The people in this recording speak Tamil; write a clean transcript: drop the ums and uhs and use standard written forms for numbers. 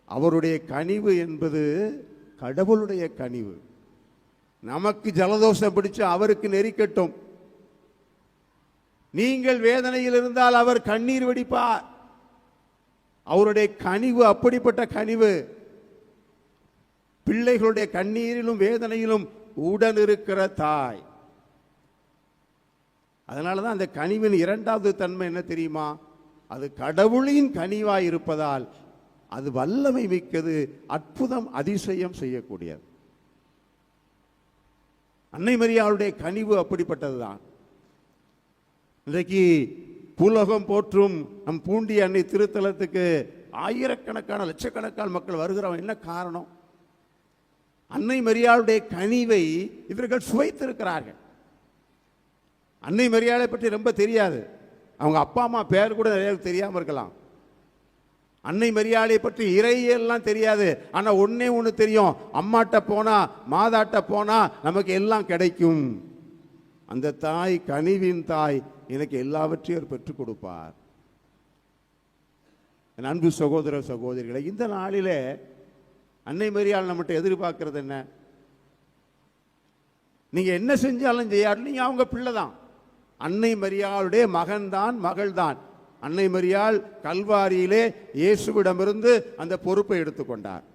அவருடைய கனிவு என்பது கடவுளுடைய கனிவு. நமக்கு ஜலதோஷம் பிடிச்சு அவருக்கு நெறிக்கட்டும். நீங்கள் வேதனையில் இருந்தால் அவர் கண்ணீர் வடிப்பார். அவருடைய கனிவு அப்படிப்பட்ட கனிவு. பிள்ளைகளுடைய கண்ணீரிலும் வேதனையிலும் உடன் இருக்கிற தாய். அதனாலதான் அந்த கனிவின் இரண்டாவது தன்மை என்ன தெரியுமா? அது கடவுளின் கனிவாய் இருப்பதால் அது வல்லமை மிக்கது, அற்புதம் அதிசயம் செய்யக்கூடியது. அன்னை மரியாளுடைய கனிவு அப்படிப்பட்டதுதான். இன்றைக்கு பூலோகம் போற்றும் நம் பூண்டி அன்னை திருத்தலத்துக்கு ஆயிரக்கணக்கான லட்சக்கணக்கான மக்கள் வருகிறவன். என்ன காரணம்? அன்னை மரியாளுடைய கனிவை இவர்கள் சுவைத்திருக்கிறார்கள். அன்னை மரியாதை பற்றி ரொம்ப தெரியாது, அவங்க அப்பா அம்மா பேர் கூட நிறைய தெரியாமல் இருக்கலாம். அன்னை மரியாதை பற்றி இறையெல்லாம் தெரியாது. ஆனால் ஒன்னே ஒன்று தெரியும், அம்மாட்ட போனா மாதாட்ட போனா நமக்கு எல்லாம் கிடைக்கும். அந்த தாய் கனிவின் தாய் எனக்கு எல்லாவற்றையும் பெற்றுக் கொடுப்பார். என் அன்பு சகோதர சகோதரிகளை, இந்த நாளிலே அன்னை மரியாள் நம்மகிட்ட எதிர்பார்க்கிறது என்ன? நீங்க என்ன செஞ்சாலும் செய்யாலும் நீங்க அவங்க பிள்ளை தான். அன்னை மரியாளுடைய மகன்தான், மகள்தான். அன்னை மரியாள் கல்வாரியிலே இயேசுவிடமிருந்து அந்த பொறுப்பை எடுத்துக்கொண்டார்.